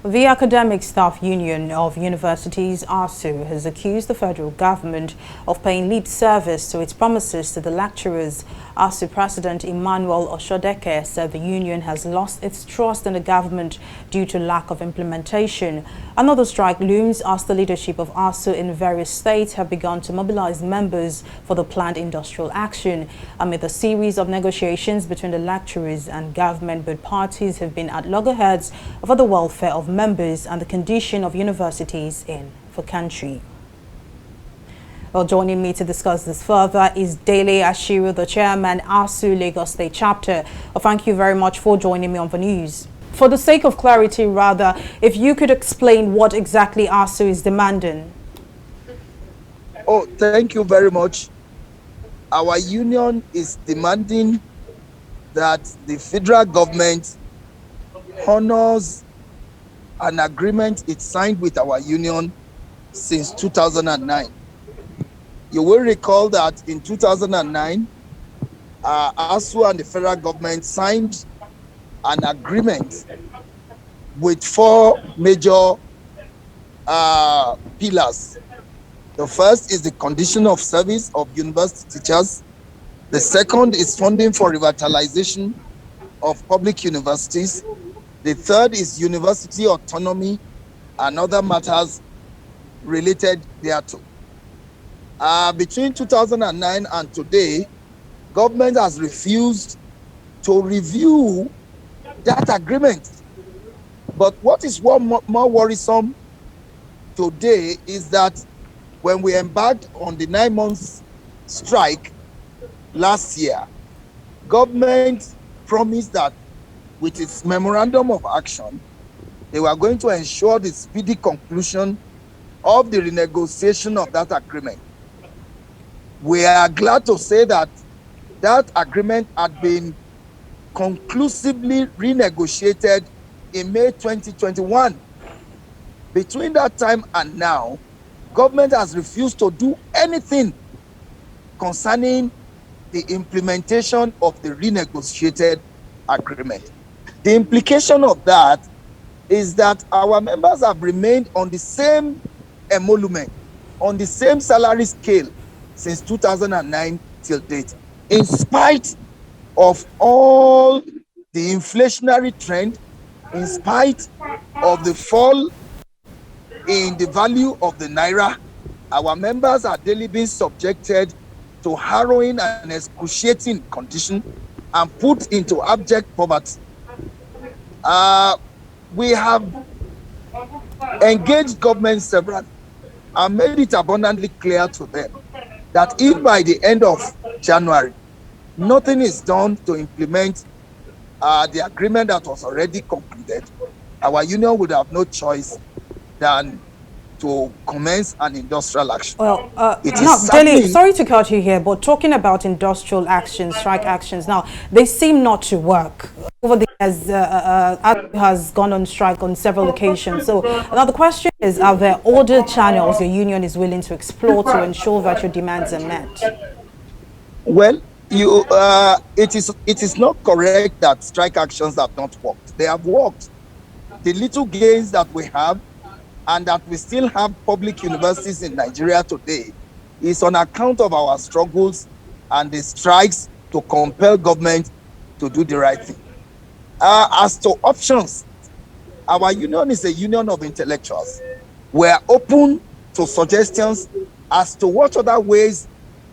The Academic Staff Union of Universities, ASUU, has accused the federal government of paying lip service to its promises to the lecturers. ASUU President Emmanuel Oshodeke said the union has lost its trust in the government due to lack of implementation. Another strike looms as the leadership of ASUU in various states have begun to mobilize members for the planned industrial action. Amid a series of negotiations between the lecturers and government, both parties have been at loggerheads over the welfare of members and the condition of universities in the country. Well, joining me to discuss this further is Dele Ashiru, the chairman, ASUU Lagos State Chapter. Well, thank you very much for joining me on the news. For the sake of clarity, rather, if you could explain what exactly ASUU is demanding. Oh, thank you very much. Our union is demanding that the federal government honors an agreement it signed with our union since 2009. You will recall that in 2009, ASUU and the federal government signed an agreement with four major pillars. The first is the condition of service of university teachers. The second is funding for revitalization of public universities. The third is university autonomy and other matters related thereto. Between 2009 and today, government has refused to review that agreement. But what is more worrisome today is that when we embarked on the 9 months strike last year, government promised that with its memorandum of action, they were going to ensure the speedy conclusion of the renegotiation of that agreement. We are glad to say that that agreement had been conclusively renegotiated in May 2021. Between that time and now, government has refused to do anything concerning the implementation of the renegotiated agreement. The implication of that is that our members have remained on the same emolument, on the same salary scale since 2009 till date, in spite of all the inflationary trend, in spite of the fall in the value of the naira. Our members are daily being subjected to harrowing and excruciating condition and put into abject poverty. We have engaged government several and made it abundantly clear to them that if by the end of January, nothing is done to implement the agreement that was already concluded, our union would have no choice than to commence an industrial action. Well, Dele, sorry to cut you here, but talking about industrial actions, strike actions, now, they seem not to work. Over the years, ASUU has gone on strike on several occasions. So now the question is, are there other channels your union is willing to explore to ensure that your demands are met? Well, it is not correct that strike actions have not worked. They have worked. The little gains that we have and that we still have public universities in Nigeria today is on account of our struggles and the strikes to compel government to do the right thing. As to options, our union is a union of intellectuals. We are open to suggestions as to what other ways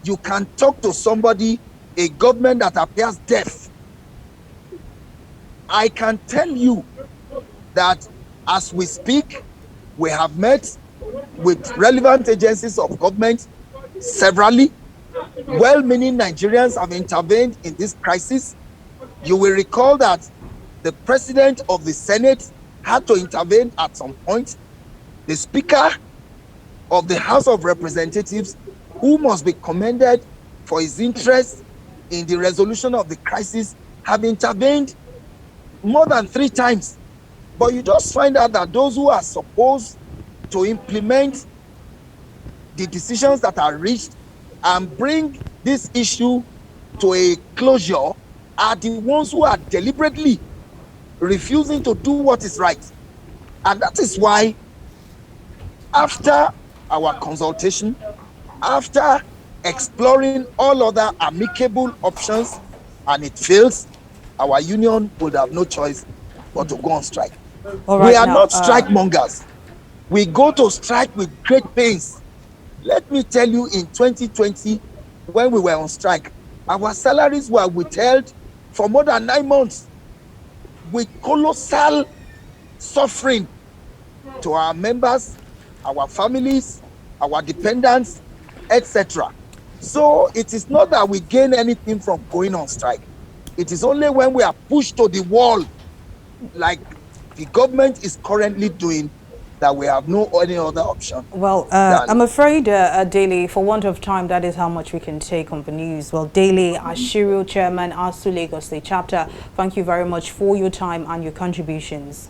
you can talk to somebody, a government that appears deaf. I can tell you that as we speak, we have met with relevant agencies of government severally. Well-meaning Nigerians have intervened in this crisis. You will recall that the president of the Senate had to intervene at some point. The Speaker of the House of Representatives, who must be commended for his interest in the resolution of the crisis, have intervened more than 3 times. But you just find out that those who are supposed to implement the decisions that are reached and bring this issue to a closure are the ones who are deliberately refusing to do what is right. And that is why, after our consultation, after exploring all other amicable options, and it fails, our union would have no choice but to go on strike. All We right, are now, not strike mongers. We go to strike with great pains. Let me tell you, in 2020, when we were on strike, our salaries were withheld for more than 9 months, with colossal suffering to our members, our families, our dependents, etc. So it is not that we gain anything from going on strike. It is only when we are pushed to the wall, like the government is currently doing, that we have no any other option. well, I'm afraid, Daily, for want of time, that is how much we can take on the news. Well, Daily, Ashiru, Chairman, ASUU Lagos State Chapter, thank you very much for your time and your contributions.